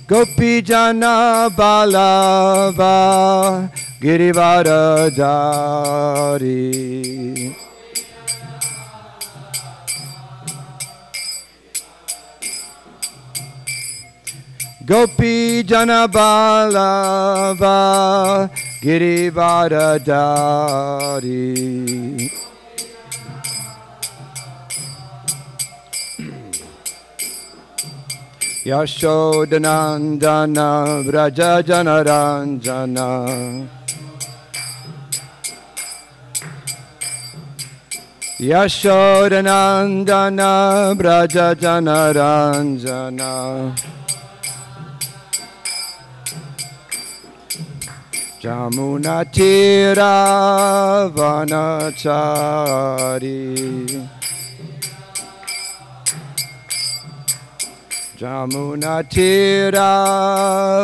Gopi Jana Balava Girivara Dari. Gopi Jana Balava Girivara Dari. Yashodanandana Vraja Janaranjana. Yashodanandana Vraja Janaranjana. Jamuna Tira Vanachari. Jamuna Tira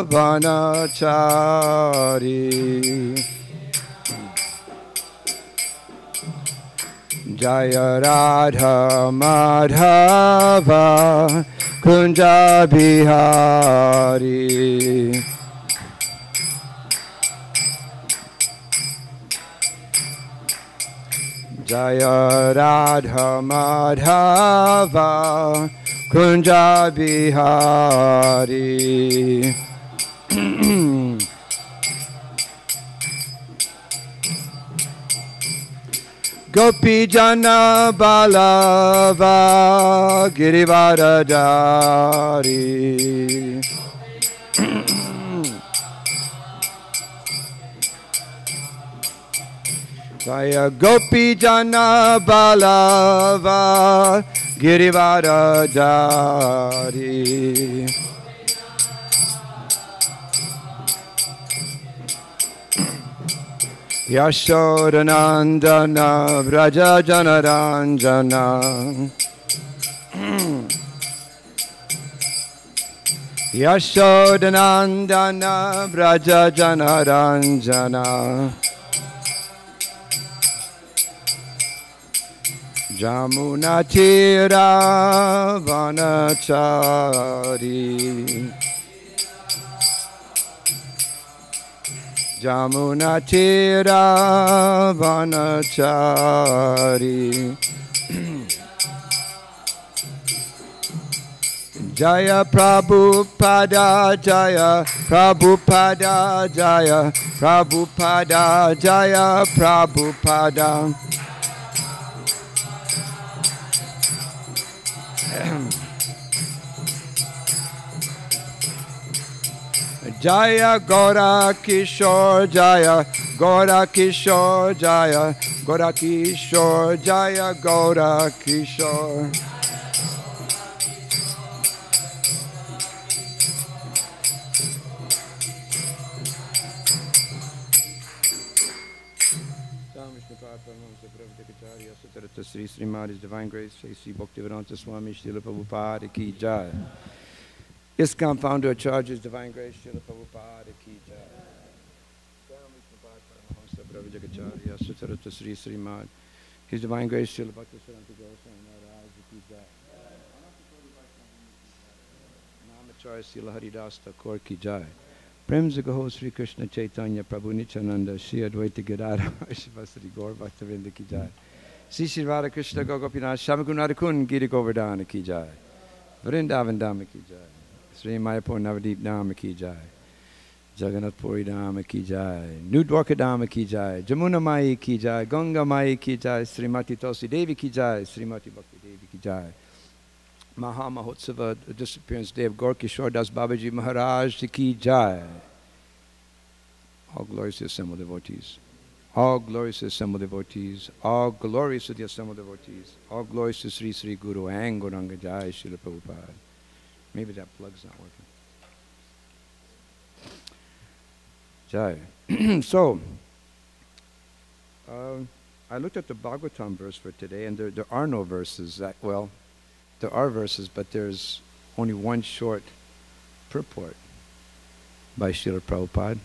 Vanachari. Jaya Radha Madhava Kunja Bihari. Jaya Radha Madhava Kunja Bihari. Gopi Jana Balava Girivara Dari. Jaya Gopi Jana Balava Girivara Dari. Yashodanandana Vraja Janaranjana. Yashodanandana Vraja Janaranjana. Jamuna Tira Vanachari. Jamuna Tira Vanachari. Jaya Prabhupada Jaya Prabhupada Jaya Prabhupada Jaya Prabhupada. Jaya Gaura Kishore Jaya Gaura Kishore Jaya Gaura Kishore Jaya Gaura Kishore. Sri Srimad Divine Grace, Sri Bhaktivedanta Swami Srila Prabhupada Ki Jai. ISKCON Founder Charges Divine Grace Srila Prabhupada Ki Jai. Sri Srimad His Divine Grace Srila Bhaktivedanta Swami Maharaj Ki Jai. Namacharya Srila Haridas Thakur Ki Jai. Prem Zagaho Sri Krishna Chaitanya Prabhu Nityananda Sri Advaita Gadadhar Shivasri Gaur Bhaktivedanta Ki Jai. Sri Sri Radha Krishna Gopinath Shamagunadakun Giri Govardhana Ki Jai. Vrindavan Dhamma Ki Jai. Sri Mayapur Navadip Dhamma Ki Jai. Jagannath Puri Dhamma Ki Jai. New Dwarka Dhamma Ki Jai. Jamuna Mai Ki Jai. Ganga Mai Ki Jai. Srimati Tulsi Devi Ki Jai. Srimati Bhakti Devi Ki Jai. Maha Mahotsava, the Disappearance Day of Gaura Kisora Das Babaji Maharaj Ki Jai. All glories to the assembled devotees. All glories to the assembled devotees. All glories to the assembled devotees. All glories to Sri Sri Guru and Gauranga Jai Srila Prabhupada. Maybe that plug's not working. Jai. So, I looked at the Bhagavatam verse for today, and there are no verses. Well, there are verses, but there's only one short purport by Srila Prabhupada,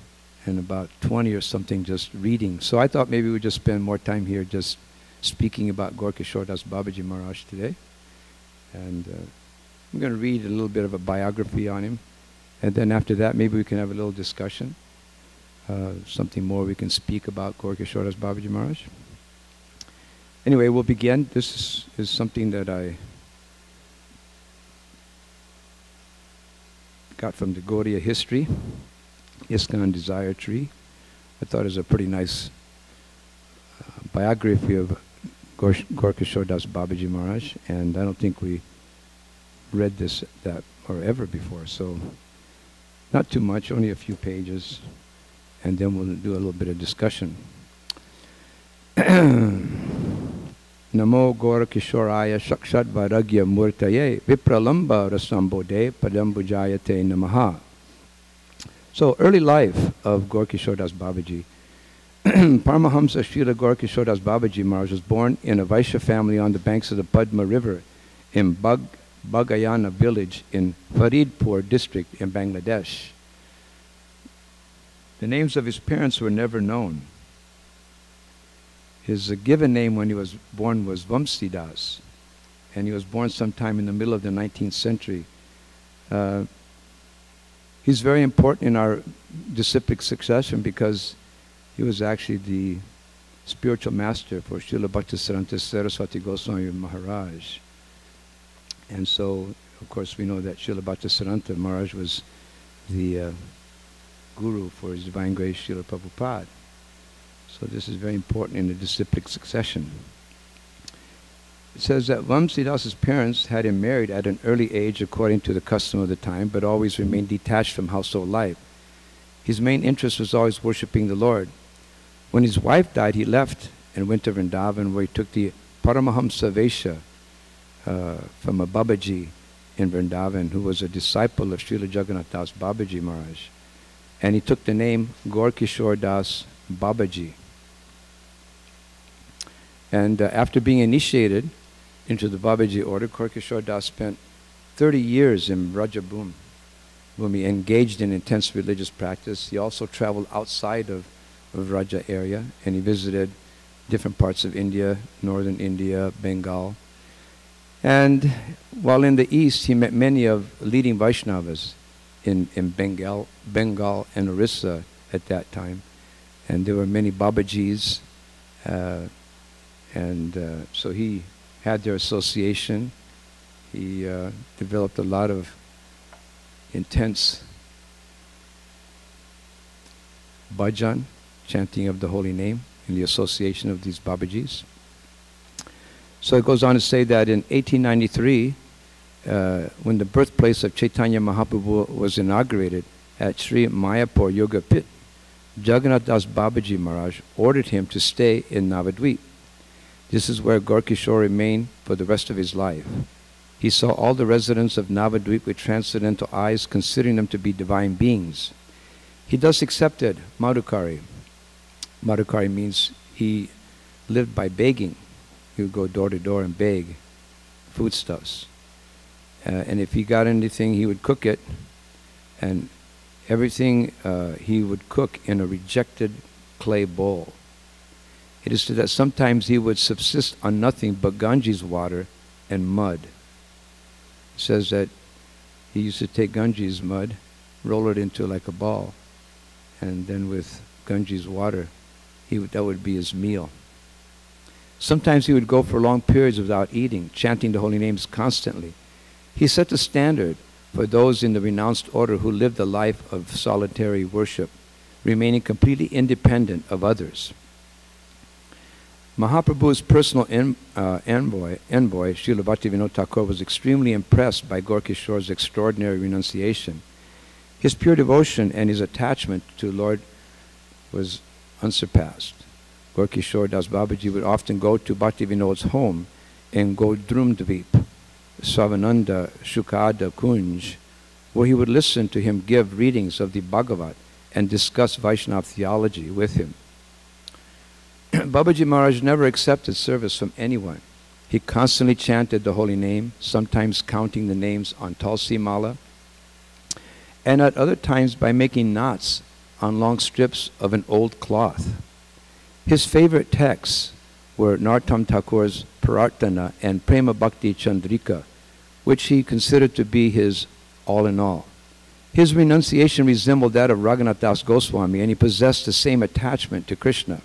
and about 20 or something just reading. So I thought maybe we'd just spend more time here just speaking about Gaura Kisora Das Babaji Maharaj today. And I'm going to read a little bit of a biography on him. And then after that, maybe we can have a little discussion. Something more we can speak about Gaura Kishora Das Babaji Maharaj. Anyway, we'll begin. This is something that I got from the Gaudiya history, ISKCON Desire Tree. I thought it was a pretty nice biography of Gaura Kishora Das Babaji Maharaj, and I don't think we read this or ever before, so not too much, only a few pages, and then we'll do a little bit of discussion. Namo Gaura Kishoraya Shakshat Vairagya Murtaye Vipralamba Rasambode Padambujayate Namaha. So, early life of Gaura Kishora Das Babaji. Paramahamsa Srila Gaura Kishora Das Babaji Maharaj was born in a Vaishya family on the banks of the Padma River in Bagayana village in Faridpur district in Bangladesh. The names of his parents were never known. His given name when he was born was Vamsidas, and he was born sometime in the middle of the 19th century. He's very important in our disciplic succession because he was actually the spiritual master for Srila Bhaktisiddhanta Saraswati Goswami Maharaj. And so, of course, we know that Srila Bhaktisiddhanta Maharaj was the guru for His Divine Grace Srila Prabhupada. So this is very important in the disciplic succession. It says that Vamsidas's parents had him married at an early age according to the custom of the time, but always remained detached from household life. His main interest was always worshipping the Lord. When his wife died, he left and went to Vrindavan, where he took the Paramahamsa Vesha from a Babaji in Vrindavan, who was a disciple of Srila Jagannath Das Babaji Maharaj. And he took the name Gaura Kishora Das Babaji. And after being initiated into the Babaji order, Gaura Kishora Das spent 30 years in Braja Bhumi, engaged in intense religious practice. He also traveled outside of Raja area, and he visited different parts of India, northern India, Bengal. And while in the east, he met many of leading Vaishnavas in Bengal and Orissa at that time. And there were many Babajis, so he had their association. He developed a lot of intense bhajan, chanting of the holy name, in the association of these Babajis. So it goes on to say that in 1893, when the birthplace of Chaitanya Mahaprabhu was inaugurated at Sri Mayapur Yoga Pit, Jagannath Das Babaji Maharaj ordered him to stay in Navadvip. This is where Gaura Kishora remained for the rest of his life. He saw all the residents of Navadvip with transcendental eyes, considering them to be divine beings. He thus accepted Madhukari. Madhukari means he lived by begging. He would go door to door and beg foodstuffs. And if he got anything, he would cook it. And everything he would cook in a rejected clay bowl. It is said that sometimes he would subsist on nothing but Ganges water and mud. It says that he used to take Ganges mud, roll it into like a ball, and then with Ganges water, that would be his meal. Sometimes he would go for long periods without eating, chanting the holy names constantly. He set the standard for those in the renounced order who lived a life of solitary worship, remaining completely independent of others. Mahaprabhu's personal envoy, Srila Bhaktivinoda Thakur, was extremely impressed by Gaura Kishora's extraordinary renunciation. His pure devotion and his attachment to the Lord was unsurpassed. Gaura Kishora Das Babaji would often go to Bhaktivinoda's home in Godrumdvip, Savananda Shukada Kunj, where he would listen to him give readings of the Bhagavat and discuss Vaishnava theology with him. Babaji Maharaj never accepted service from anyone. He constantly chanted the holy name, sometimes counting the names on Tulsi Mala, and at other times by making knots on long strips of an old cloth. His favorite texts were Narottam Thakur's Prarthana and Prema Bhakti Chandrika, which he considered to be his all in all. His renunciation resembled that of Raghunath Das Goswami, and he possessed the same attachment to Krishna.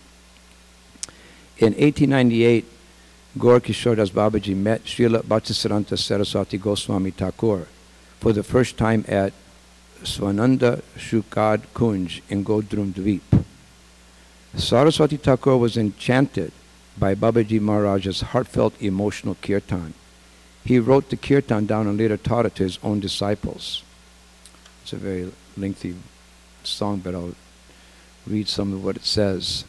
In 1898, Gaura Kisora Das Babaji met Srila Bhaktisiddhanta Saraswati Goswami Thakur for the first time at Swananda Shukad Kunj in Godrum Dweep. Saraswati Thakur was enchanted by Babaji Maharaj's heartfelt emotional kirtan. He wrote the kirtan down and later taught it to his own disciples. It's a very lengthy song, but I'll read some of what it says.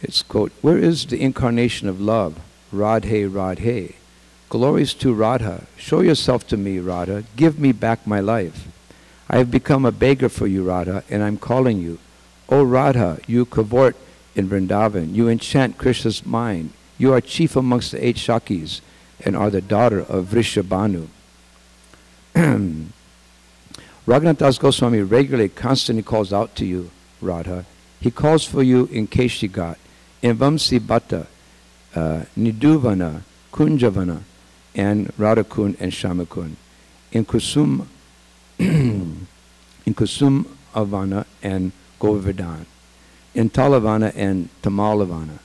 It's, quote, "Where is the incarnation of love? Radhe, Radhe. Glories to Radha. Show yourself to me, Radha. Give me back my life. I have become a beggar for you, Radha, and I'm calling you. O Radha, you cavort in Vrindavan. You enchant Krishna's mind. You are chief amongst the 8 Shakis and are the daughter of Vrishabhanu." Raghunath Das Goswami regularly, constantly calls out to you, Radha. He calls for you in Keshigat, in Vamsi Bhatta, Niduvana, Kunjavana, and Radhakund and Shamakund, in Kusum Avana and Govardhan, in Talavana and Tamalavana.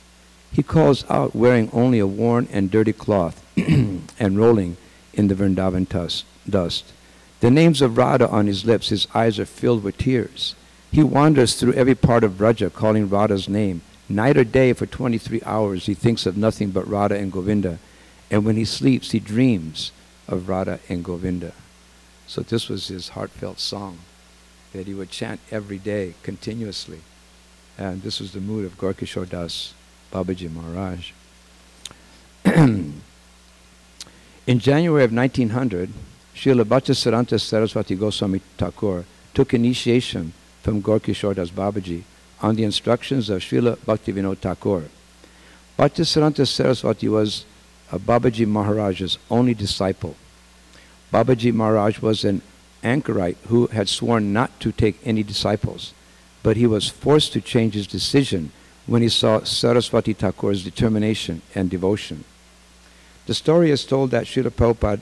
He calls out wearing only a worn and dirty cloth and rolling in the Vrindavan dust. The names of Radha on his lips, his eyes are filled with tears. He wanders through every part of Vraja calling Radha's name. Night or day for 23 hours he thinks of nothing but Radha and Govinda. And when he sleeps he dreams of Radha and Govinda. So this was his heartfelt song that he would chant every day continuously. And this was the mood of Gaura Kisora Das Babaji Maharaj. In January of 1900, Srila Bhaktisiddhanta Saraswati Goswami Thakur took initiation from Gaura Kisora Das Babaji on the instructions of Srila Bhaktivinoda Thakur. Bhaktisiddhanta Saraswati was Babaji Maharaj's only disciple. Babaji Maharaj was an anchorite who had sworn not to take any disciples, but he was forced to change his decision when he saw Saraswati Thakur's determination and devotion. The story is told that Srila Prabhupada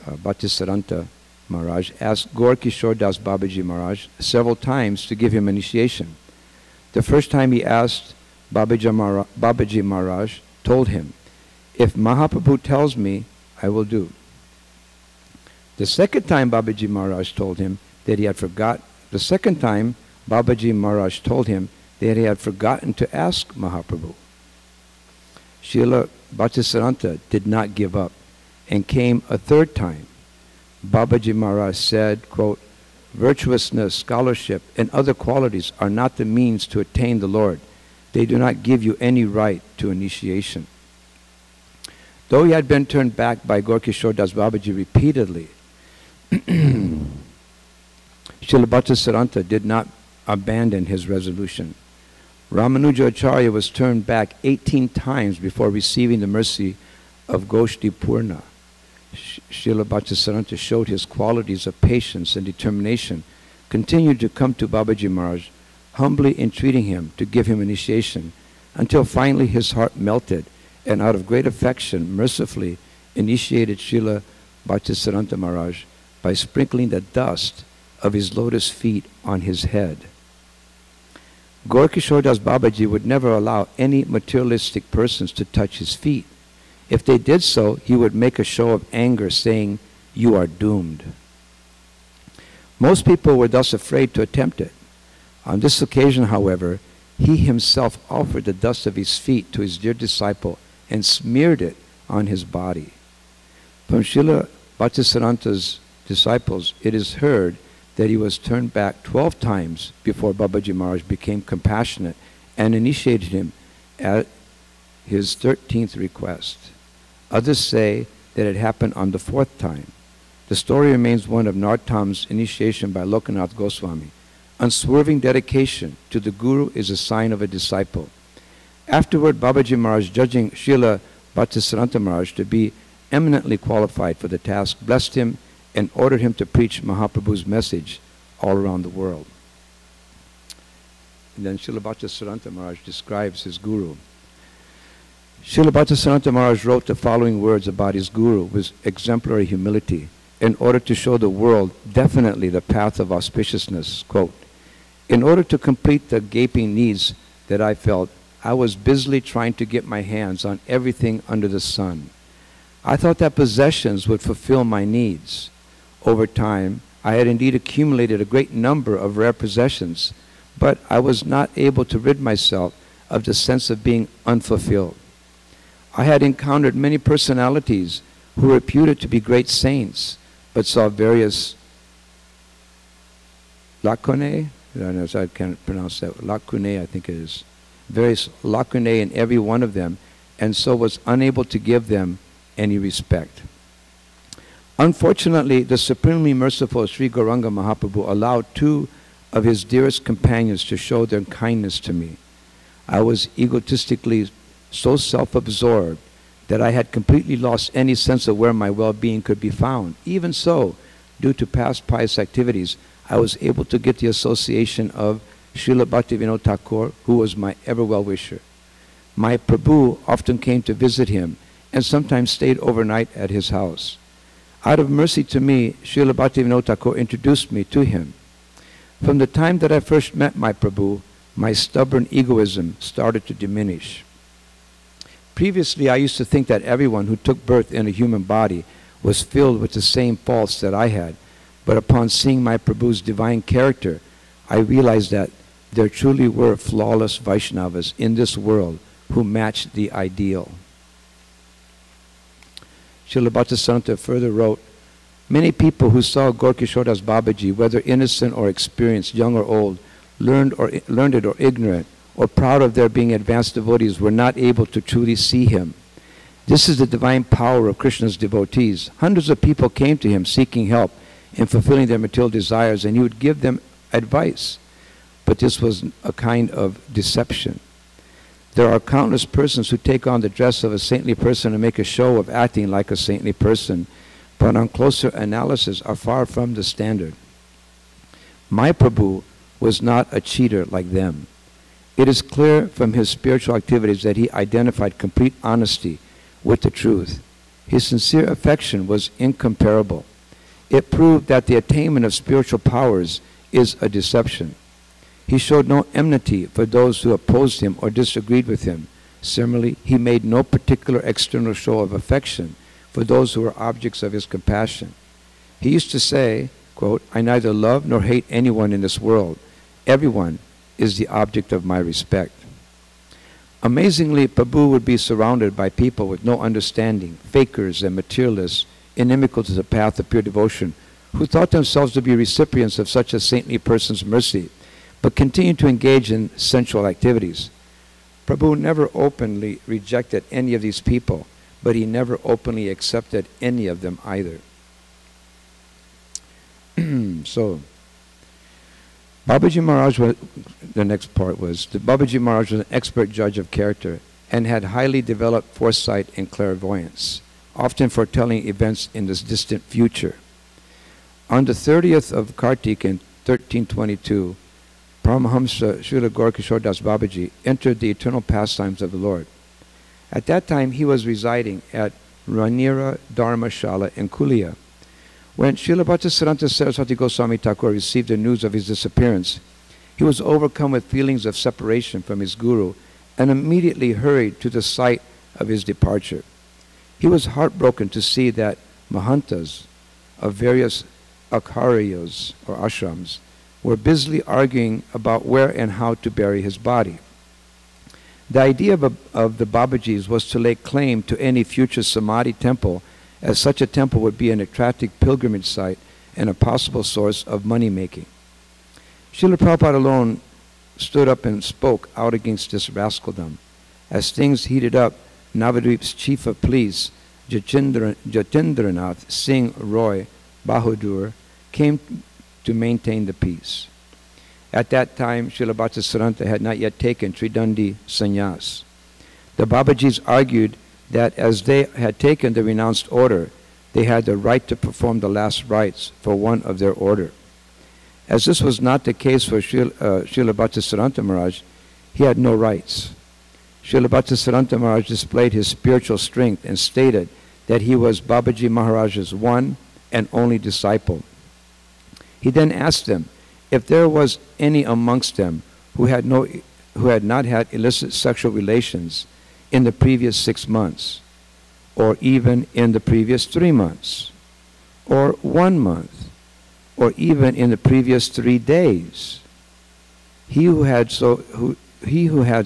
Bhaktisiddhanta Maharaj asked Gaura Kisora Das Babaji Maharaj several times to give him initiation. The first time he asked, Babaji Maharaj told him, "If Mahaprabhu tells me, I will do." The second time Babaji Maharaj told him that he had forgotten to ask Mahaprabhu. Srila Bhaktisiddhanta did not give up and came a third time. Babaji Maharaj said, quote, "Virtuousness, scholarship, and other qualities are not the means to attain the Lord. They do not give you any right to initiation." Though he had been turned back by Gaura Kisora Das Babaji repeatedly, Srila Bhaktisiddhanta did not abandon his resolution. Ramanuja Acharya was turned back 18 times before receiving the mercy of Goshti Purna. Srila Bhaktisiddhanta showed his qualities of patience and determination, continued to come to Babaji Maharaj, humbly entreating him to give him initiation, until finally his heart melted, and out of great affection, mercifully initiated Srila Bhaktisiddhanta Maharaj by sprinkling the dust of his lotus feet on his head. Gaura Kisora Das Babaji would never allow any materialistic persons to touch his feet. If they did so, he would make a show of anger, saying, "You are doomed." Most people were thus afraid to attempt it. On this occasion, however, he himself offered the dust of his feet to his dear disciple and smeared it on his body. From Srila Bhaktisiddhanta's disciples, it is heard that he was turned back 12 times before Babaji Maharaj became compassionate and initiated him at his 13th request. Others say that it happened on the 4th time. The story remains one of Narottam's initiation by Lokanath Goswami. Unswerving dedication to the Guru is a sign of a disciple. Afterward, Babaji Maharaj, judging Srila Bhaktisiddhanta Maharaj to be eminently qualified for the task, blessed him and ordered him to preach Mahaprabhu's message all around the world. And then Srila Bhaktisiddhanta Maharaj describes his Guru. Srila Bhaktisiddhanta Maharaj wrote the following words about his guru with exemplary humility in order to show the world definitely the path of auspiciousness. Quote, "In order to complete the gaping needs that I felt, I was busily trying to get my hands on everything under the sun. I thought that possessions would fulfill my needs. Over time, I had indeed accumulated a great number of rare possessions, but I was not able to rid myself of the sense of being unfulfilled. I had encountered many personalities who were reputed to be great saints, but saw various lacunae, I can't pronounce that, lacunae I think it is, various lacunae in every one of them, and so was unable to give them any respect. Unfortunately, the supremely merciful Sri Gauranga Mahaprabhu allowed two of his dearest companions to show their kindness to me. I was egotistically so self-absorbed that I had completely lost any sense of where my well-being could be found. Even so, due to past pious activities, I was able to get the association of Srila Bhaktivinoda Thakur, who was my ever well-wisher. My Prabhu often came to visit him and sometimes stayed overnight at his house. Out of mercy to me, Srila Bhaktivinoda Thakur introduced me to him. From the time that I first met my Prabhu, my stubborn egoism started to diminish. Previously, I used to think that everyone who took birth in a human body was filled with the same faults that I had, but upon seeing my Prabhu's divine character, I realized that there truly were flawless Vaishnavas in this world who matched the ideal. Srila Bhaktisiddhanta further wrote, "Many people who saw Gaura Kishoras Babaji, whether innocent or experienced, young or old, learned or ignorant, or proud of their being advanced devotees, were not able to truly see him. This is the divine power of Krishna's devotees. Hundreds of people came to him seeking help in fulfilling their material desires, and he would give them advice. But this was a kind of deception. There are countless persons who take on the dress of a saintly person and make a show of acting like a saintly person, but on closer analysis are far from the standard. My Prabhu was not a cheater like them. It is clear from his spiritual activities that he identified complete honesty with the truth. His sincere affection was incomparable. It proved that the attainment of spiritual powers is a deception. He showed no enmity for those who opposed him or disagreed with him. Similarly, he made no particular external show of affection for those who were objects of his compassion. He used to say, quote, 'I neither love nor hate anyone in this world. Everyone is the object of my respect.' Amazingly, Prabhu would be surrounded by people with no understanding, fakers and materialists, inimical to the path of pure devotion, who thought themselves to be recipients of such a saintly person's mercy, but continued to engage in sensual activities. Prabhu never openly rejected any of these people, but he never openly accepted any of them either." So, Babaji Maharaj was, the next part was, Babaji Maharaj was an expert judge of character and had highly developed foresight and clairvoyance, often foretelling events in this distant future. On the 30th of Kartik in 1322, Paramahamsa Srila Gaura Kishoras Babaji entered the eternal pastimes of the Lord. At that time, he was residing at Ranira Dharmashala in Kulia. When Srila Bhaktisiddhanta Saraswati Goswami Thakur received the news of his disappearance, he was overcome with feelings of separation from his guru and immediately hurried to the site of his departure. He was heartbroken to see that Mahantas of various akharyas or ashrams were busily arguing about where and how to bury his body. The idea of the Babajis was to lay claim to any future Samadhi temple, as such a temple would be an attractive pilgrimage site and a possible source of money-making. Srila Prabhupada alone stood up and spoke out against this rascaldom. As things heated up, Navadvip's chief of police, Jatindranath Singh Roy Bahadur, came to maintain the peace. At that time, Srila Bhaktisiddhanta had not yet taken Tridandi sannyas. The Babajis argued that as they had taken the renounced order, they had the right to perform the last rites for one of their order. As this was not the case for Srila Bhaktisiddhanta Maharaj, he had no rights. Srila Bhaktisiddhanta Maharaj displayed his spiritual strength and stated that he was Babaji Maharaj's one and only disciple. He then asked them if there was any amongst them who had not had illicit sexual relations in the previous 6 months, or even in the previous 3 months, or 1 month, or even in the previous 3 days. He who had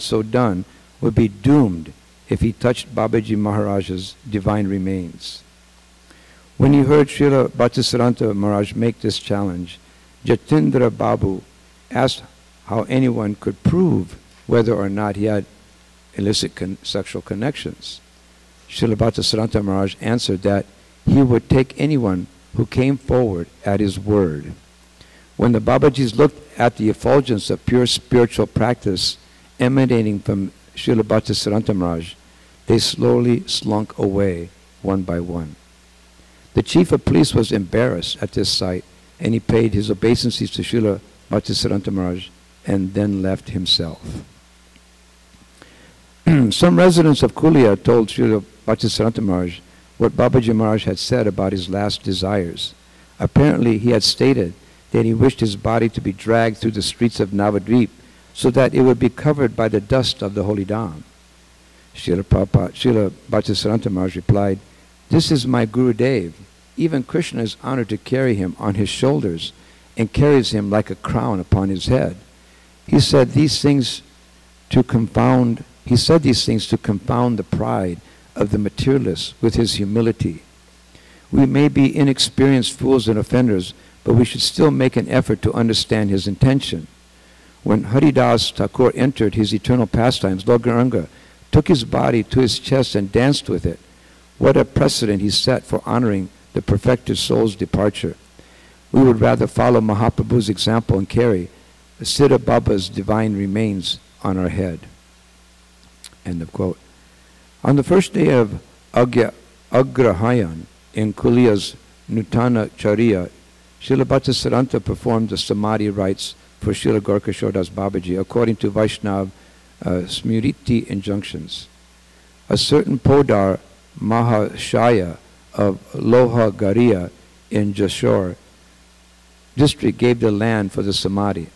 so done would be doomed if he touched Babaji Maharaj's divine remains. When he heard Srila Bhaktisiddhanta Maharaj make this challenge, Jatindra Babu asked how anyone could prove whether or not he had illicit sexual connections. Srila Bhaktisiddhanta Maharaj answered that he would take anyone who came forward at his word. When the Babajis looked at the effulgence of pure spiritual practice emanating from Srila Bhaktisiddhanta Maharaj, they slowly slunk away one by one. The chief of police was embarrassed at this sight, and he paid his obeisances to Srila Bhaktisiddhanta Maharaj and then left himself. Some residents of Kulia told Srila Bhaktisiddhanta Maharaj what Babaji Maharaj had said about his last desires. Apparently, he had stated that he wished his body to be dragged through the streets of Navadvip so that it would be covered by the dust of the holy Dham. Srila Bhaktisiddhanta Maharaj replied, "This is my Gurudev. Even Krishna is honored to carry him on his shoulders and carries him like a crown upon his head. He said these things to confound the pride of the materialists with his humility. We may be inexperienced fools and offenders, but we should still make an effort to understand his intention. When Haridas Thakur entered his eternal pastimes, Lord Gauranga took his body to his chest and danced with it. What a precedent he set for honoring the perfected soul's departure. We would rather follow Mahaprabhu's example and carry Siddha Baba's divine remains on our head." End of quote. On the first day of Agrahayan in Kulia's Nutana Charya, Srila Bhaktisiddhanta performed the Samadhi rites for Srila Gaura Das Babaji according to Vaishnava Smriti injunctions. A certain Podar Mahashaya of Lohagaria in Jashore district gave the land for the Samadhi,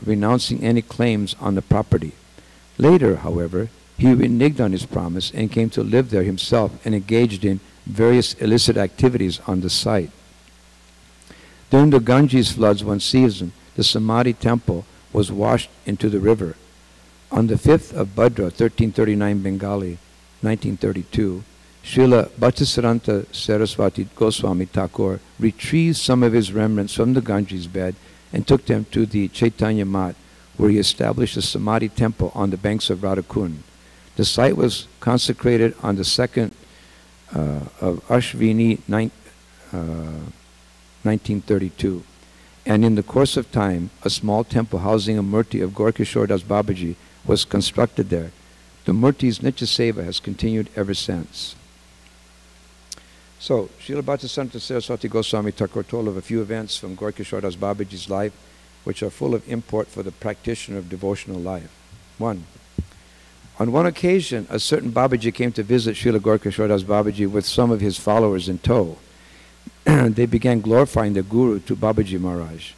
renouncing any claims on the property. Later, however, he reneged on his promise and came to live there himself and engaged in various illicit activities on the site. During the Ganges floods one season, the Samadhi temple was washed into the river. On the 5th of Bhadra, 1339 Bengali, 1932, Srila Bhaktisiddhanta Saraswati Goswami Thakur retrieved some of his remnants from the Ganges bed and took them to the Chaitanya Mat, where he established a Samadhi temple on the banks of Radhakund. The site was consecrated on the 2nd of Ashvini 1932. And in the course of time, a small temple housing a murti of Gaura Das Babaji was constructed there. The murti's Nitya Seva has continued ever since. So, Srila Bhaktisiddhanta Saraswati Goswami Thakur told of a few events from Gaura Das Babaji's life which are full of import for the practitioner of devotional life. 1. On one occasion, a certain Babaji came to visit Srila Gaura Das Babaji with some of his followers in tow. They began glorifying the Guru to Babaji Maharaj.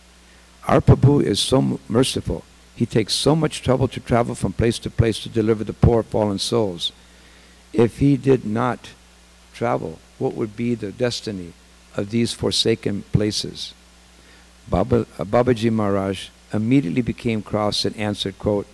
Our Prabhu is so merciful. He takes so much trouble to travel from place to place to deliver the poor fallen souls. If he did not travel, what would be the destiny of these forsaken places? Babaji Maharaj immediately became cross and answered, quote,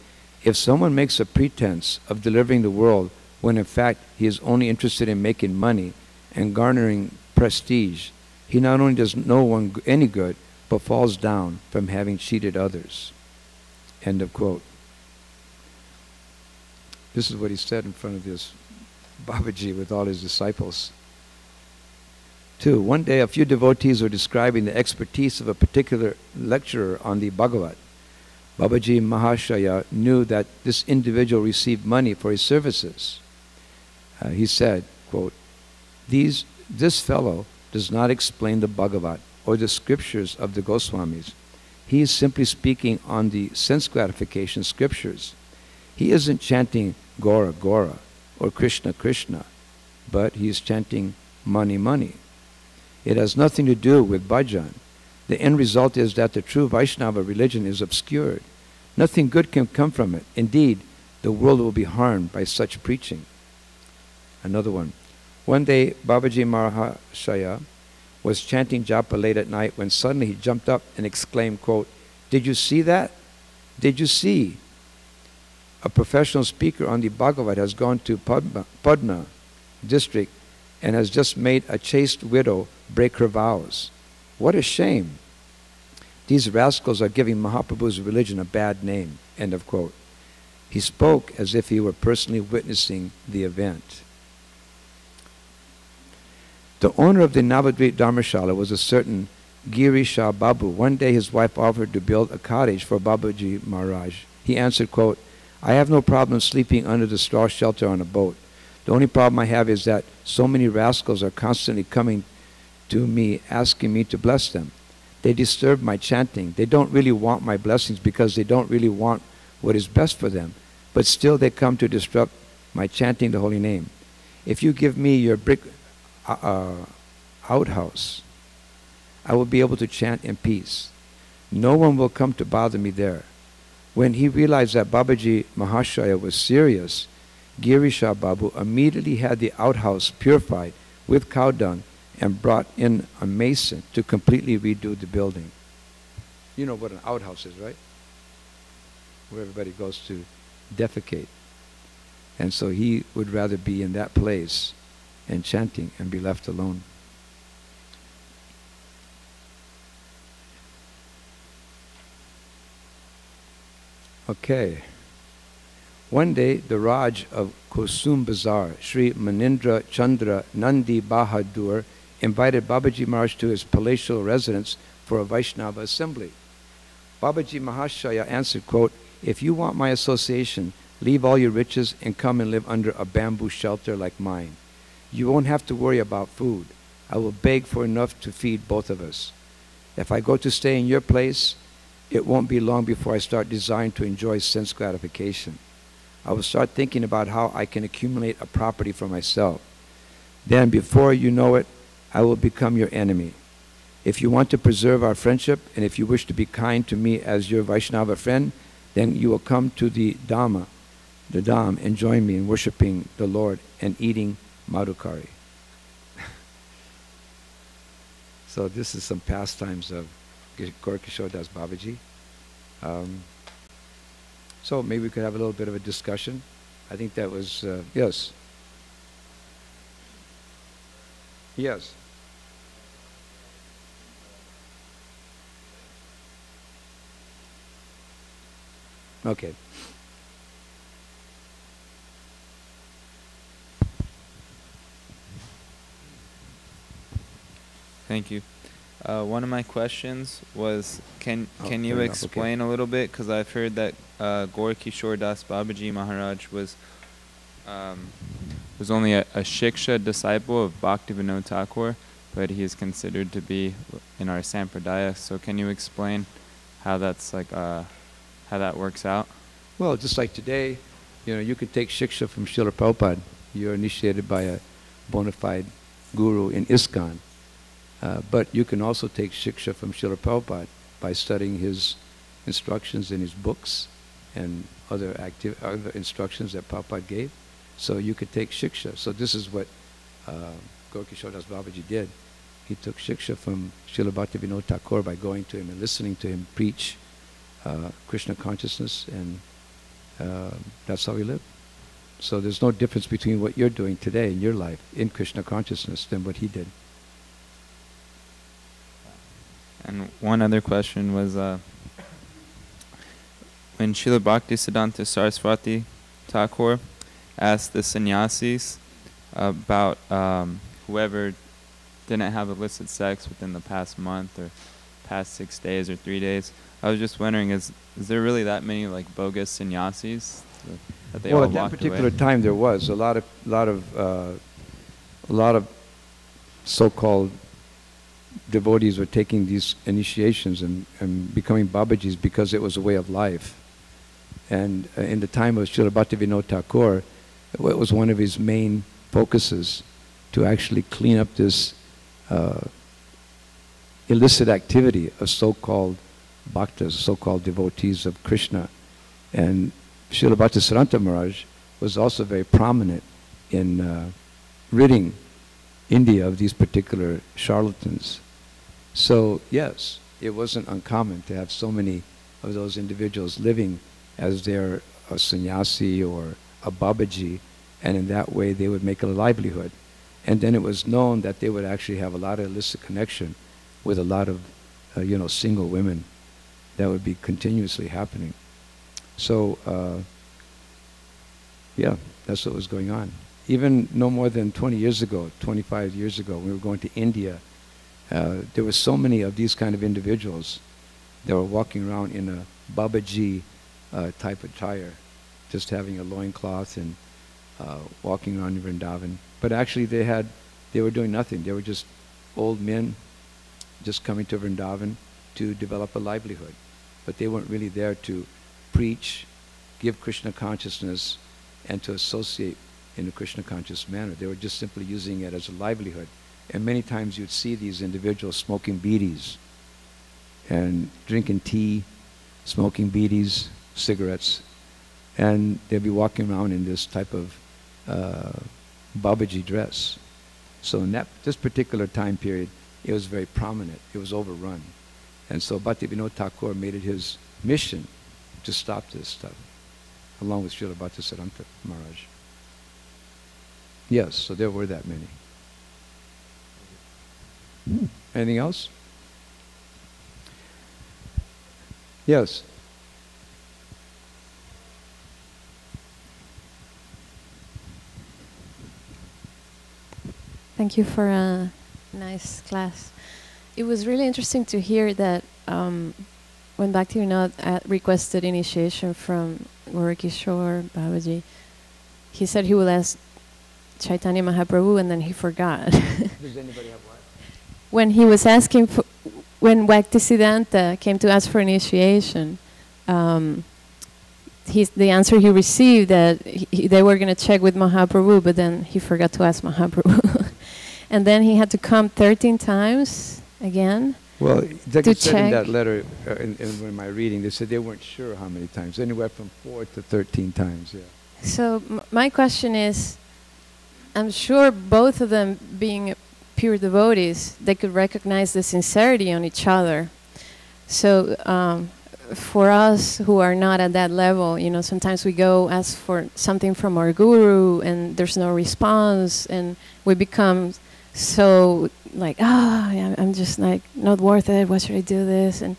"If someone makes a pretense of delivering the world when in fact he is only interested in making money and garnering prestige, he not only does no one any good, but falls down from having cheated others." End of quote. This is what he said in front of this Babaji with all his disciples. 2. One day a few devotees were describing the expertise of a particular lecturer on the Bhagavat. Babaji Mahashaya knew that this individual received money for his services. He said, quote, "This fellow does not explain the Bhagavat or the scriptures of the Goswamis. He is simply speaking on the sense gratification scriptures. He isn't chanting Gaura, Gaura, or Krishna, Krishna, but he is chanting money, money. It has nothing to do with bhajan. The end result is that the true Vaishnava religion is obscured. Nothing good can come from it. Indeed, the world will be harmed by such preaching. Another one. One day, Babaji Mahashaya was chanting japa late at night when suddenly he jumped up and exclaimed, quote, "Did you see that? Did you see? A professional speaker on the Bhagavad has gone to Padna district and has just made a chaste widow break her vows. What a shame. These rascals are giving Mahaprabhu's religion a bad name." End of quote. He spoke as if he were personally witnessing the event. The owner of the Navadvip Dharmashala was a certain Giri Shah Babu. One day his wife offered to build a cottage for Babaji Maharaj. He answered, quote, "I have no problem sleeping under the straw shelter on a boat. The only problem I have is that so many rascals are constantly coming to me asking me to bless them. They disturb my chanting. They don't really want my blessings because they don't really want what is best for them. But still they come to disrupt my chanting the holy name. If you give me your brick outhouse, I will be able to chant in peace. No one will come to bother me there." When he realized that Babaji Mahashaya was serious, Girisha Babu immediately had the outhouse purified with cow dung and brought in a mason to completely redo the building. You know what an outhouse is, right? Where everybody goes to defecate. And so he would rather be in that place and chanting and be left alone. Okay. One day, the Raj of Kusum Bazar, Sri Manindra Chandra Nandi Bahadur, invited Babaji Maharaj to his palatial residence for a Vaishnava assembly. Babaji Mahashaya answered, quote, "If you want my association, leave all your riches and come and live under a bamboo shelter like mine. You won't have to worry about food. I will beg for enough to feed both of us. If I go to stay in your place, it won't be long before I start desiring to enjoy sense gratification. I will start thinking about how I can accumulate a property for myself. Then, before you know it, I will become your enemy. If you want to preserve our friendship, and if you wish to be kind to me as your Vaishnava friend, then you will come to the Dham, and join me in worshipping the Lord and eating madhukari." So this is some pastimes of Gaura Kishore Das Babaji. So maybe we could have a little bit of a discussion. I think that was, yes. Yes. Okay. Thank you. One of my questions was, can you explain a little bit, because I've heard that Gaura Kishore Das Babaji Maharaj was only a Shiksha disciple of Bhaktivinoda Thakur, but he is considered to be in our Sampradaya. So can you explain how that's like how that works out? Well, just like today, you could take Shiksha from Srila Prabhupada. You're initiated by a bona fide guru in ISKCON. But you can also take Shiksha from Srila Prabhupada by studying his instructions in his books and other instructions that Prabhupada gave. So you could take Shiksha. So this is what Gaura Kishore Das Babaji did. He took Shiksha from Srila Bhaktivinoda Thakur by going to him and listening to him preach Krishna consciousness, and that's how he lived. So there's no difference between what you're doing today in your life in Krishna consciousness than what he did. And one other question was, when Srila Bhaktisiddhanta Saraswati Thakur asked the sannyasis about whoever didn't have illicit sex within the past month or past 6 days or 3 days, I was just wondering, is there really that many like bogus sannyasis that they all walked away? Well, at that particular time there was a lot of so-called devotees were taking these initiations and becoming Babajis because it was a way of life. And in the time of Srila Bhaktivinoda Thakur, it was one of his main focuses to actually clean up this illicit activity of so-called bhaktas, so-called devotees of Krishna. And Srila Bhaktisiddhanta Maharaj was also very prominent in ridding India of these particular charlatans. So yes, it wasn't uncommon to have so many of those individuals living as their a sannyasi or a Babaji, and in that way they would make a livelihood. And then it was known that they would actually have a lot of illicit connection with a lot of single women. That would be continuously happening. So yeah, that's what was going on. Even no more than 20 years ago, 25 years ago, we were going to India. There were so many of these kind of individuals that were walking around in a Babaji type attire, just having a loincloth and walking around in Vrindavan. But actually they were doing nothing. They were just old men just coming to Vrindavan to develop a livelihood. But they weren't really there to preach, give Krishna consciousness, and to associate in a Krishna conscious manner. They were just simply using it as a livelihood. And many times you'd see these individuals smoking bidis and drinking tea, smoking bidis, cigarettes, and they'd be walking around in this type of Babaji dress. So in this particular time period, it was very prominent. It was overrun. And so Bhaktivinoda Thakur made it his mission to stop this stuff, along with Srila Bhaktisiddhanta Maharaj. Yes, so there were that many. Anything else? Yes. Thank you for a nice class. It was really interesting to hear that when Bhaktivinoda requested initiation from Gaura Kisora, Babaji, he said he would ask Chaitanya Mahaprabhu, and then he forgot. Does anybody have what? When he was asking for, when Bhaktisiddhanta came to ask for initiation, the answer he received that they were going to check with Mahaprabhu, but then he forgot to ask Mahaprabhu. And then he had to come 13 times again. Well, they to said check. in that letter, in my reading, they said they weren't sure how many times, anywhere from 4 to 13 times, yeah. So my question is, I'm sure both of them being pure devotees, they could recognize the sincerity on each other. So for us who are not at that level, sometimes we go ask for something from our guru and there's no response, and we become so like, I'm just like not worth it. Why should I do this? And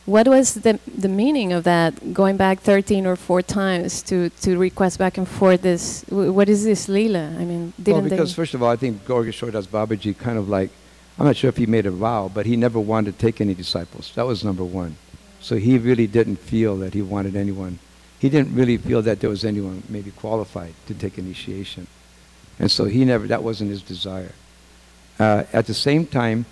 what was the meaning of that? Going back 13 or 4 times to request back and forth this. What is this lila? I mean, because first of all, I think Gaura Kisora Babaji kind of like, I'm not sure if he made a vow, but he never wanted to take any disciples. That was number one. So he really didn't feel that he wanted anyone. He didn't really feel that there was anyone maybe qualified to take initiation. And so that wasn't his desire. At the same time,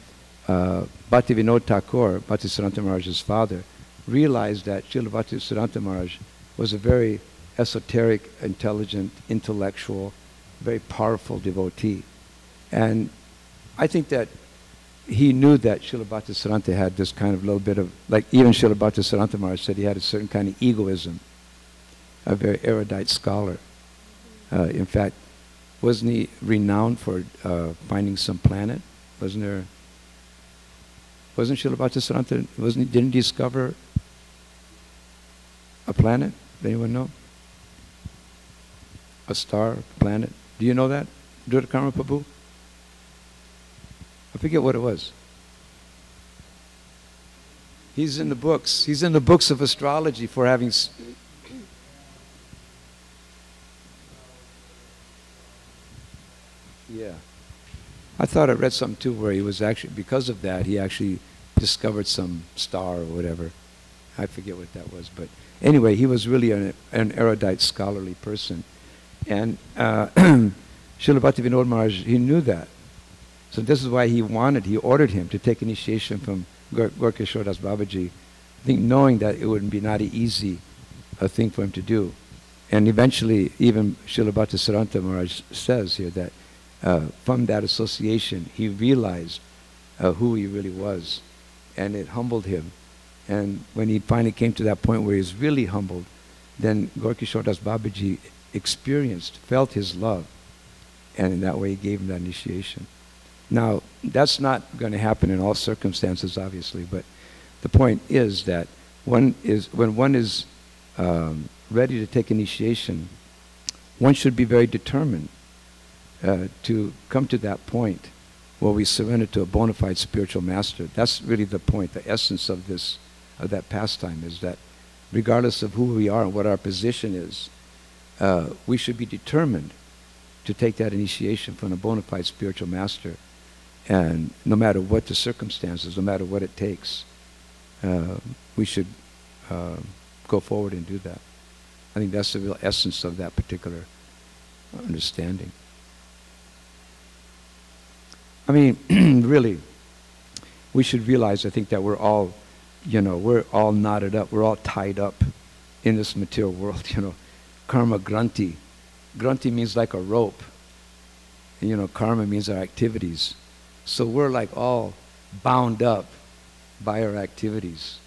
Bhaktivinoda Thakur, Bhaktisiddhanta Maharaj's father, realized that Srila Bhaktisiddhanta Maharaj was a very esoteric, intelligent, intellectual, very powerful devotee. And I think that he knew that Srila Bhaktisiddhanta had this kind of little bit of, like even Srila Bhaktisiddhanta Maharaj said he had a certain kind of egoism, a very erudite scholar. In fact, wasn't he renowned for finding some planet? Wasn't Srila Bhaktisiddhanta, didn't he discover a planet? Does anyone know? A star, a planet. Do you know that? Durakarma Prabhu? I forget what it was. He's in the books. He's in the books of astrology for having... Yeah. I thought I read something too where he was actually, because of that, he actually discovered some star or whatever. I forget what that was. But anyway, he was really an erudite, scholarly person. And Srila Bhaktivinoda Maharaj, he knew that. So this is why he ordered him to take initiation from Gaura Kisora Babaji, I think knowing that it would be not easy a thing for him to do. And eventually, even Srila Bhattisiddhanta Maharaj says here that from that association, he realized who he really was, and it humbled him. And when he finally came to that point where he was really humbled, then Gaura Kishora Das Babaji experienced, felt his love, and in that way he gave him that initiation. Now, that's not going to happen in all circumstances, obviously, but the point is that when one is ready to take initiation, one should be very determined to come to that point where we surrender to a bona fide spiritual master. That's really the point, the essence of this, of that pastime, is that regardless of who we are and what our position is, we should be determined to take that initiation from a bona fide spiritual master. And no matter what the circumstances, no matter what it takes, we should go forward and do that. I think that's the real essence of that particular understanding. I mean, really, we should realize, I think, that we're all, we're all knotted up, we're all tied up in this material world, Karma granti. Granti means like a rope. And, karma means our activities. So we're like all bound up by our activities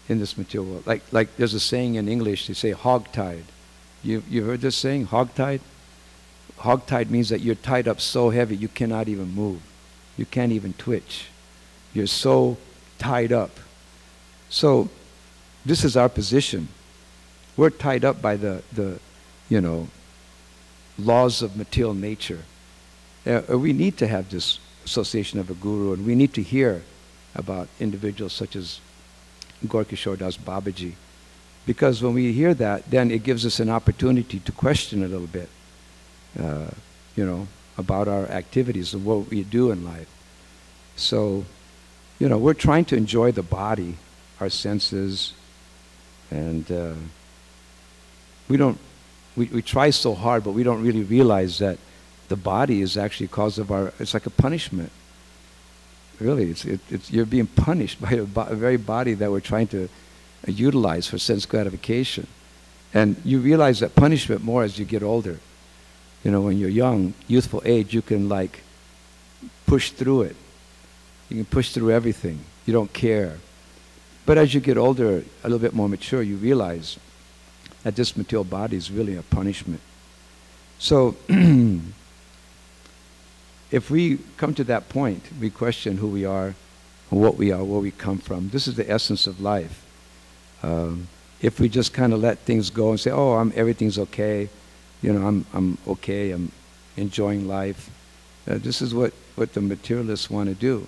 in this material world. Like there's a saying in English, they say hog-tied. You heard this saying, hog-tied? Hog-tied means that you're tied up so heavy you cannot even move. You can't even twitch. You're so tied up. So this is our position. We're tied up by the laws of material nature. We need to have this association of a guru, and we need to hear about individuals such as Gaura Kishora Das Babaji. Because when we hear that, then it gives us an opportunity to question a little bit, about our activities and what we do in life. So, we're trying to enjoy the body, our senses, and we try so hard, but we don't really realize that the body is actually cause of it's like a punishment. Really, you're being punished by a very body that we're trying to utilize for sense gratification. And you realize that punishment more as you get older. When you're young, youthful age, you can push through it. You can push through everything. You don't care. But as you get older, a little bit more mature, you realize that this material body is really a punishment. So, if we come to that point, we question who we are, what we are, where we come from. This is the essence of life. If we just kind of let things go and say, "Oh, everything's okay," I'm okay, I'm enjoying life. This is what the materialists want to do.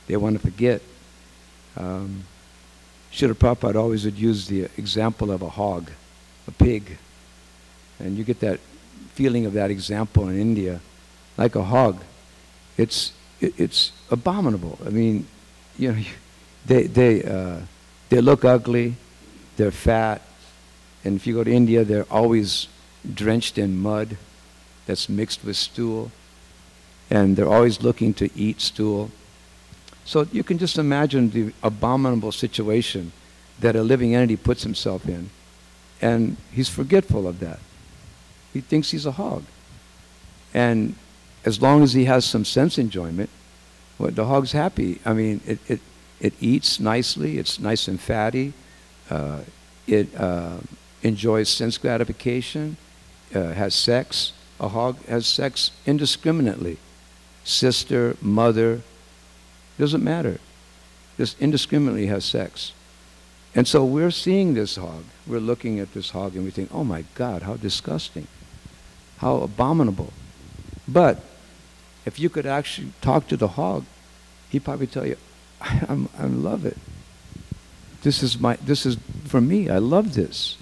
They want to forget. Srila Prabhupada always would use the example of a hog, a pig, and you get that feeling of that example in India, like a hog. It's abominable. I mean, they look ugly, they're fat, and if you go to India, they're always drenched in mud that's mixed with stool, and they're always looking to eat stool. So you can just imagine the abominable situation that a living entity puts himself in, and he's forgetful of that. He thinks he's a hog, and as long as he has some sense enjoyment, well, the hog's happy. I mean, it eats nicely, it's nice and fatty, it enjoys sense gratification, has sex. A hog has sex indiscriminately. Sister, mother, doesn't matter. Just indiscriminately has sex. And so we're seeing this hog, we're looking at this hog and we think, oh my God, how disgusting, how abominable. But if you could actually talk to the hog, he'd probably tell you, I love it. This is for me, I love this.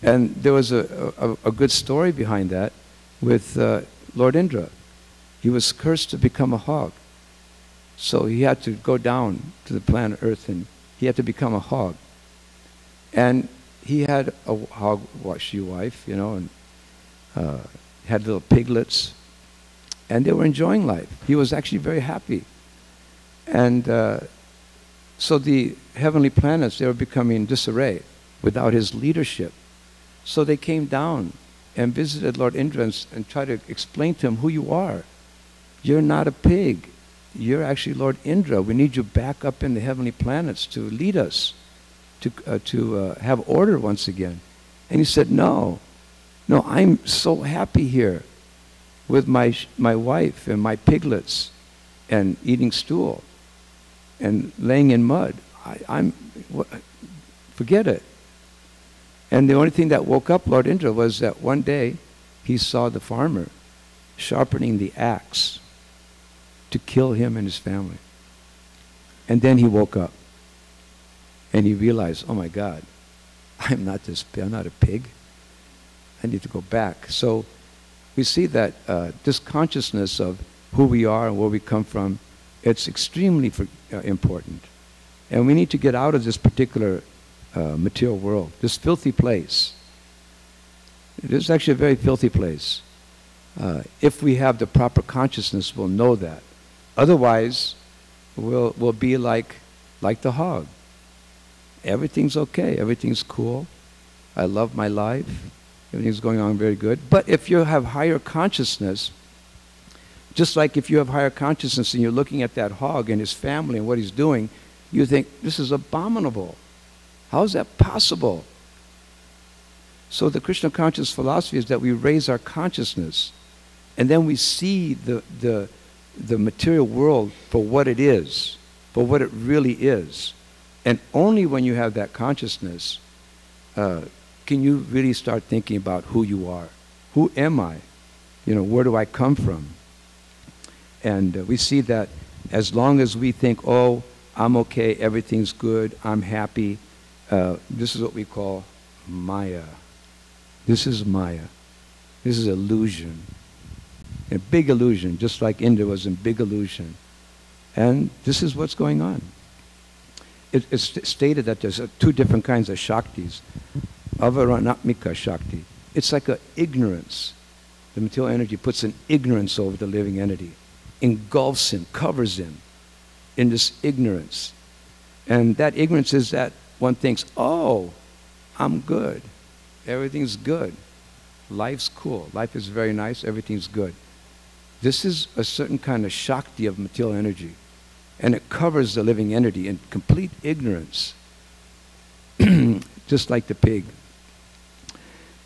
And there was a good story behind that with Lord Indra. He was cursed to become a hog. So he had to go down to the planet Earth and he had to become a hog. And he had a hog-washy wife, and had little piglets. And they were enjoying life. He was actually very happy. And so the heavenly planets, they were becoming disarray. without his leadership. So they came down and visited Lord Indra and tried to explain to him who you are. You're not a pig. You're actually Lord Indra. We need you back up in the heavenly planets to lead us, to have order once again. And he said, no, I'm so happy here with my wife and my piglets and eating stool and laying in mud. Forget it. And the only thing that woke up Lord Indra was that one day he saw the farmer sharpening the axe to kill him and his family. And then he woke up and he realized, oh my God, I'm not a pig. I need to go back. So we see that this consciousness of who we are and where we come from, it's extremely important. And we need to get out of this particular material world, this filthy place. It is actually a very filthy place. If we have the proper consciousness, we'll know that. Otherwise, we'll be like the hog. Everything's okay. Everything's cool. I love my life. Everything's going on very good. But if you have higher consciousness, just like if you have higher consciousness and you're looking at that hog and his family and what he's doing, you think, this is abominable. How is that possible? So the Krishna conscious philosophy is that we raise our consciousness and then we see the material world for what it is, for what it really is. And only when you have that consciousness can you really start thinking about who you are. Who am I? Where do I come from? And we see that as long as we think, oh, I'm okay, everything's good, I'm happy, this is what we call Maya. This is Maya. This is illusion. A big illusion, just like India was in big illusion. And this is what's going on. It's stated that there's two different kinds of Shaktis. Avaranatmika Shakti. It's like an ignorance. The material energy puts an ignorance over the living entity, engulfs him, covers him in this ignorance. And that ignorance is that one thinks, oh, I'm good. Everything's good. Life's cool. Life is very nice. Everything's good. This is a certain kind of Shakti of material energy. And it covers the living entity in complete ignorance. Just like the pig.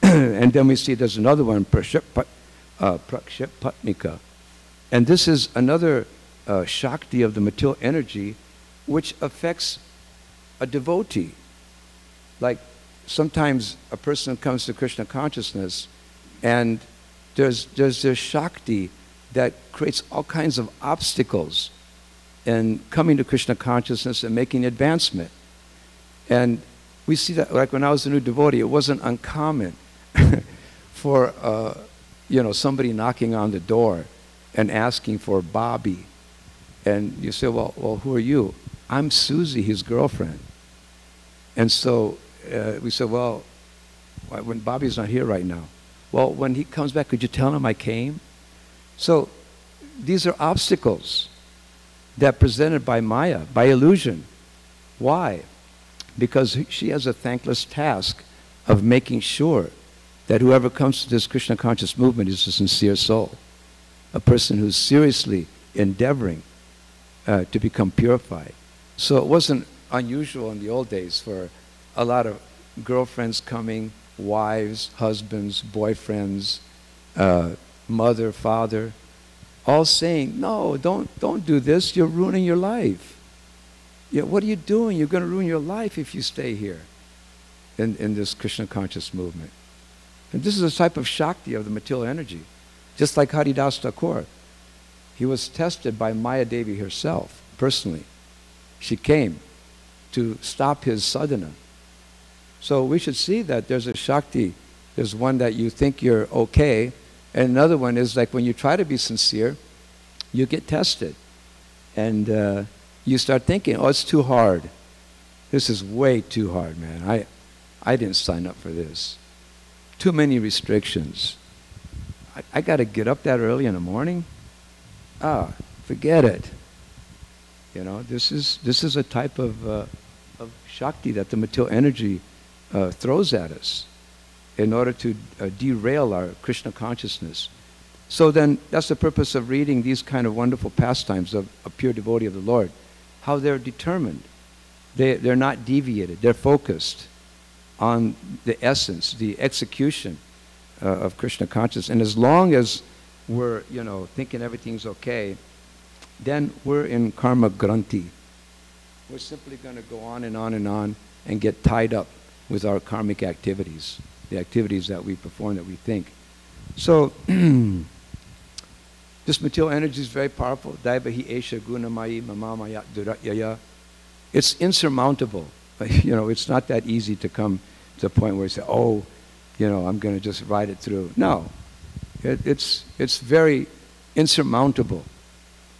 And then we see there's another one, Prakshipatmika. And this is another Shakti of the material energy which affects a devotee. Like sometimes a person comes to Krishna consciousness and there's this Shakti that creates all kinds of obstacles in coming to Krishna consciousness and making advancement. And we see that, like when I was a new devotee, it wasn't uncommon for somebody knocking on the door and asking for Bobby. And you say, well, who are you? I'm Susie, his girlfriend. And so we said, well, when Bobby's not here right now. Well, when he comes back, could you tell him I came? So these are obstacles that are presented by Maya, by illusion. Why? Because she has a thankless task of making sure that whoever comes to this Krishna conscious movement is a sincere soul, a person who's seriously endeavoring to become purified. So it wasn't unusual in the old days for a lot of girlfriends coming, wives, husbands, boyfriends, mother, father, all saying, no, don't do this, you're ruining your life. Yeah, what are you doing? You're going to ruin your life if you stay here in this Krishna conscious movement. And this is a type of Shakti of the material energy. Just like Haridas Thakur. He was tested by Maya Devi herself, personally. She came to stop his sadhana. So we should see that there's a Shakti. There's one that you think you're okay, and another one is like when you try to be sincere, you get tested. And you start thinking, oh, it's too hard. This is way too hard, man. I didn't sign up for this. Too many restrictions. I got to get up that early in the morning? Forget it. This is a type of Shakti that the material energy throws at us in order to derail our Krishna consciousness. So then that's the purpose of reading these kind of wonderful pastimes of a pure devotee of the Lord, how they're determined. They're not deviated. They're focused on the essence, the execution of Krishna consciousness. And as long as we're, thinking everything's okay, then we're in karma granti. We're simply going to go on and on and on and get tied up with our karmic activities, the activities that we perform, that we think. So this material energy is very powerful. Daivahi esha gunamayi mamamaya duratyaya. It's insurmountable. It's not that easy to come to a point where you say, oh, I'm going to just ride it through. No. It's very insurmountable.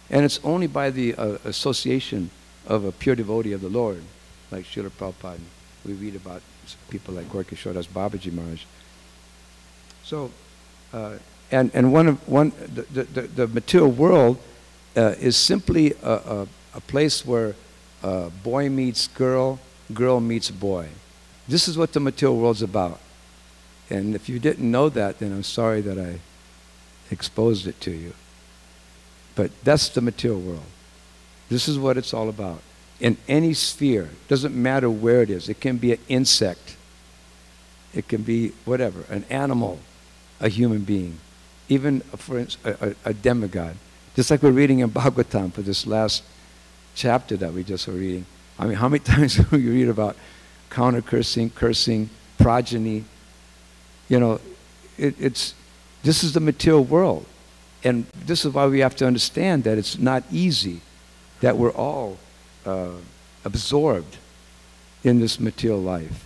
And it's only by the association of a pure devotee of the Lord, like Srila Prabhupada. We read about people like Gaura Kisora, Babaji Maharaj. So, and the material world is simply a place where boy meets girl, girl meets boy. This is what the material world's about. And if you didn't know that, then I'm sorry that I exposed it to you. But that's the material world. This is what it's all about. In any sphere, doesn't matter where it is. It can be an insect. It can be whatever, an animal, a human being, even, for instance, a demigod. Just like we're reading in Bhagavatam for this last chapter that we just were reading. I mean, how many times do you read about counter-cursing, cursing, progeny? This is the material world. And this is why we have to understand that it's not easy, that we're all absorbed in this material life,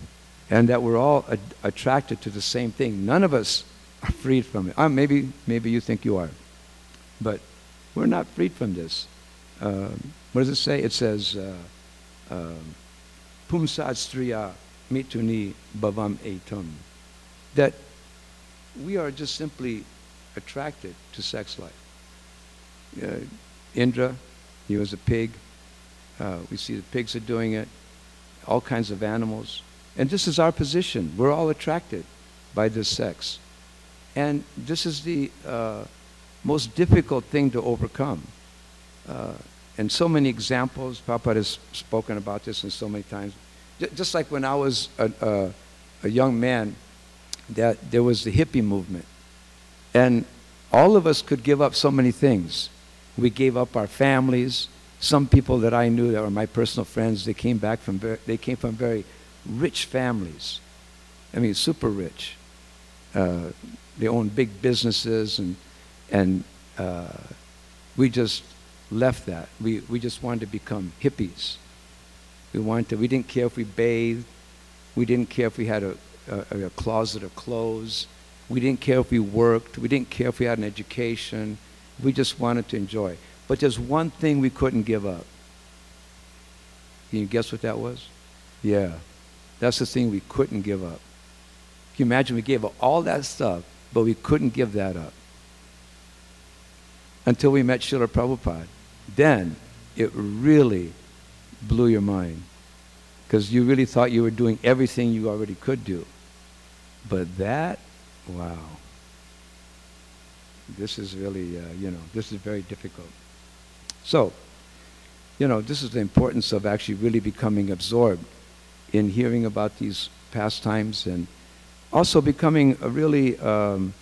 and that we're all attracted to the same thing. None of us are freed from it. Maybe you think you are, but we're not freed from this. What does it say? It says, Pumsad striya mituni bhavam etam. That we are just simply attracted to sex life. Indra, he was a pig. We see the pigs are doing it. All kinds of animals. And this is our position. We're all attracted by this sex. And this is the most difficult thing to overcome. And so many examples, Prabhupada has spoken about this in so many times. Just like when I was a young man, that there was the hippie movement. And all of us could give up so many things. We gave up our families. Some people that I knew that were my personal friends, they came from very rich families. I mean, super rich. They owned big businesses, and we just left that. We just wanted to become hippies. We didn't care if we bathed. We didn't care if we had a closet of clothes. We didn't care if we worked. We didn't care if we had an education. We just wanted to enjoy. But there's one thing we couldn't give up. Can you guess what that was? Yeah. That's the thing we couldn't give up. Can you imagine we gave up all that stuff, but we couldn't give that up? Until we met Srila Prabhupada. Then it really blew your mind. Because you really thought you were doing everything you already could do. But that, wow. This is really, this is very difficult. So, this is the importance of actually really becoming absorbed in hearing about these pastimes, and also becoming really armed,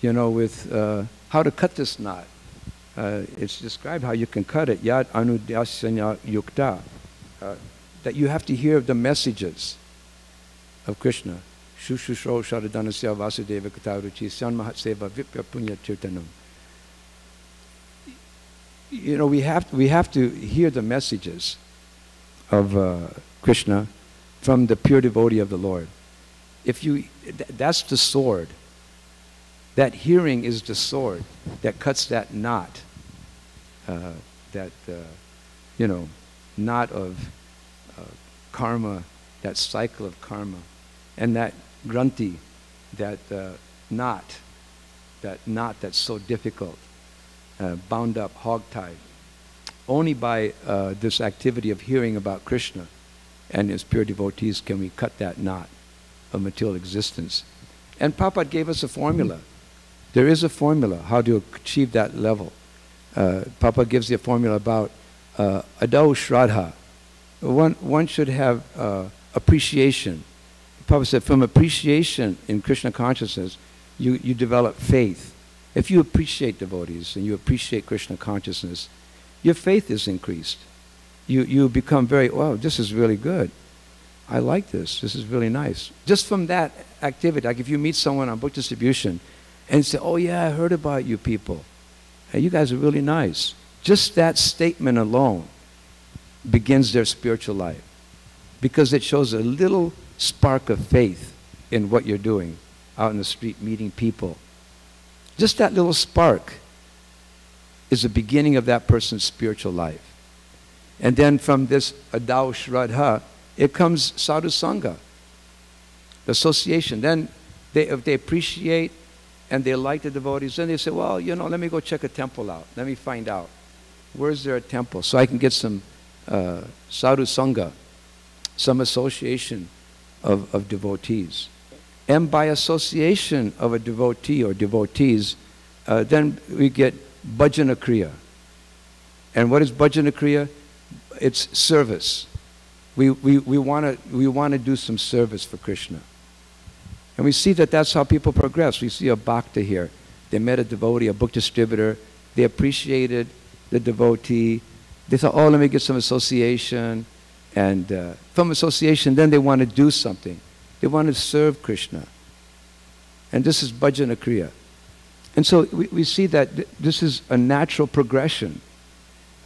with how to cut this knot. It's described how you can cut it. Yad anudyasanya yukta. That you have to hear the messages of Krishna. Shushusho Sharadanasya Vasudeva Kataruchi Sanmahatseva Vipya Punya Tirtanam. We have to hear the messages of Krishna from the pure devotee of the Lord. That's the sword. That hearing is the sword that cuts that knot. Knot of karma, that cycle of karma, and that granti, that knot that's so difficult, bound up, hog-tied. Only by this activity of hearing about Krishna and his pure devotees can we cut that knot of material existence. And Prabhupada gave us a formula. There is a formula how to achieve that level. Prabhupada gives you a formula about adau shraddha. One should have appreciation. Prabhupada said from appreciation in Krishna consciousness, you develop faith. If you appreciate devotees and you appreciate Krishna consciousness, your faith is increased. You become very, wow, this is really good. I like this. This is really nice. Just from that activity, like if you meet someone on book distribution and say, oh yeah, I heard about you people. Hey, you guys are really nice. Just that statement alone begins their spiritual life because it shows a little spark of faith in what you're doing out in the street meeting people. Just that little spark is the beginning of that person's spiritual life. And then from this adau shraddha, it comes sadhu sangha, association. Then if they appreciate and they like the devotees, then they say, well, you know, let me go check a temple out. Let me find out. Where's there a temple? So I can get some sadhu sangha, some association of devotees. And by association of a devotee or devotees, then we get bhajana kriya. And what is bhajana kriya? It's service. We want to do some service for Krishna. And we see that that's how people progress. We see a bhakta here. They met a devotee, a book distributor. They appreciated the devotee. They thought, oh, let me get some association. And from association, then they want to do something. They want to serve Krishna. And this is bhajana kriya. And so we see that this is a natural progression.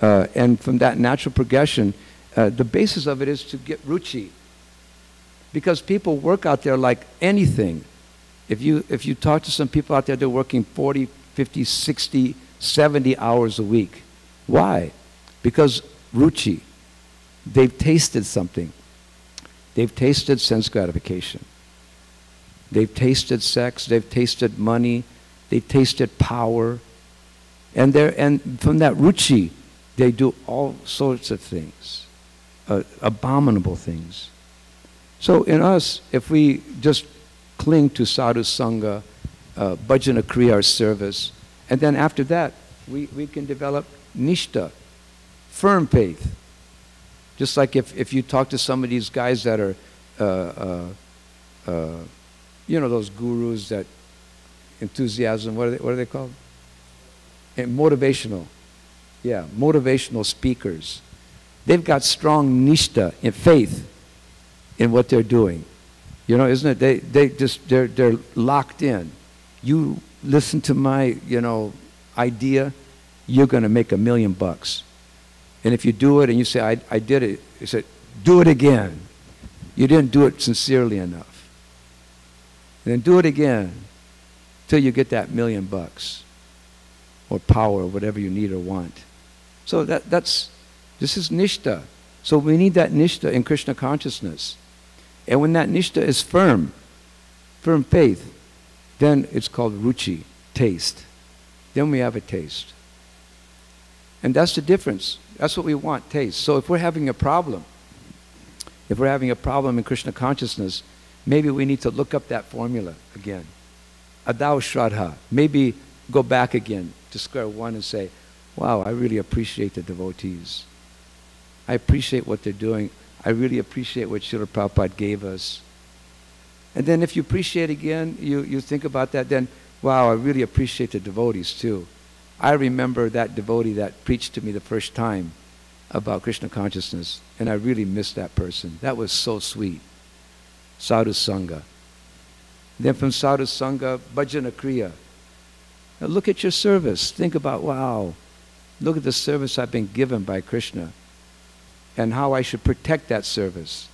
And from that natural progression, the basis of it is to get ruchi. Because people work out there like anything. If you talk to some people out there, they're working 40, 50, 60, 70 hours a week. Why? Because ruchi. They've tasted something. They've tasted sense gratification. They've tasted sex. They've tasted money. They've tasted power. And from that ruchi, they do all sorts of things, abominable things. So in us, if we just cling to sadhu sangha, bhajana kriya, our service, and then after that, we can develop nishta, firm faith. Just like if you talk to some of these guys that are, you know, those gurus that enthusiasm, what are they called? And motivational. Yeah, motivational speakers. They've got strong nishta in faith in what they're doing. You know, isn't it? They're locked in. You listen to my, you know, idea, you're going to make $1 million. And if you do it and you say, I did it, you say, do it again. You didn't do it sincerely enough. And then do it again till you get that $1 million or power or whatever you need or want. So this is nishta. So we need that nishta in Krishna consciousness. And when that nishta is firm faith, then it's called ruchi, taste. Then we have a taste. And that's the difference. That's what we want, taste. So if we're having a problem in Krishna consciousness, maybe we need to look up that formula again. Adau shraddha. Maybe go back again to square one and say, wow, I really appreciate the devotees. I appreciate what they're doing. I really appreciate what Srila Prabhupada gave us. And then if you appreciate again, you think about that, then, wow, I really appreciate the devotees too. I remember that devotee that preached to me the first time about Krishna consciousness, and I really missed that person. That was so sweet. Sadhu Sangha. Then from Sadhu Sangha, Bhajana Kriya. Now look at your service. Think about, wow, look at the service I've been given by Krishna and how I should protect that service.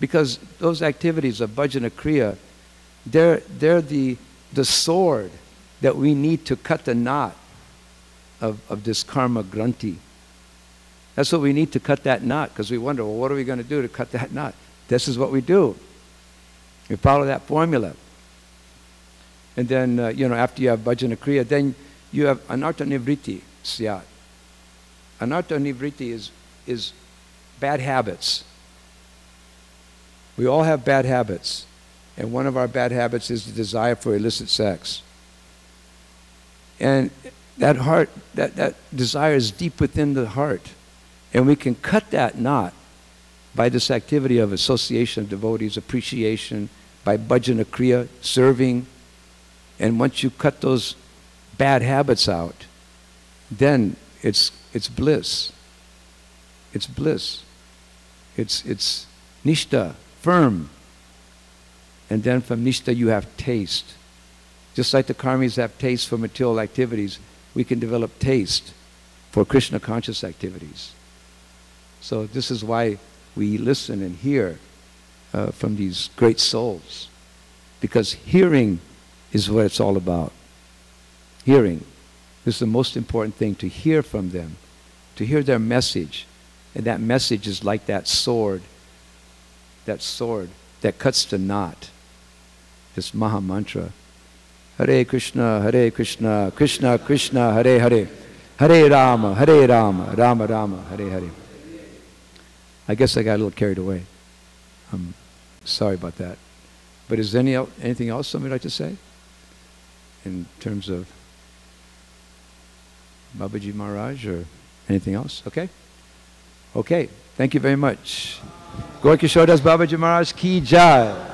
Because those activities of Bhajana Kriya, they're the sword that we need to cut the knot of this karma granthi. That's what we need to cut that knot, because we wonder, well, what are we going to do to cut that knot? This is what we do. We follow that formula. And then, you know, after you have bhajana kriya, then you have anartha nivriti syat. Anartha nivritti is bad habits. We all have bad habits. And one of our bad habits is the desire for illicit sex. And that desire is deep within the heart. And we can cut that knot by this activity of association of devotees, appreciation, by bhajana kriya, serving. And once you cut those bad habits out, then it's bliss. It's bliss. It's nishta, firm. And then from nishta you have taste. Just like the karmis have taste for material activities, we can develop taste for Krishna conscious activities. So this is why we listen and hear from these great souls. Because hearing is what it's all about. Hearing. This is the most important thing, to hear from them, to hear their message. And that message is like that sword that cuts the knot. This Maha Mantra. Hare Krishna, Krishna Krishna, Hare Hare. Hare Rama, Rama Rama, Hare Hare. I guess I got a little carried away. I'm sorry about that. But is there anything else somebody would like to say? In terms of Babaji Maharaj or anything else? Okay? Okay. Thank you very much. Gaura Kisora Das Babaji Maharaj ki jai.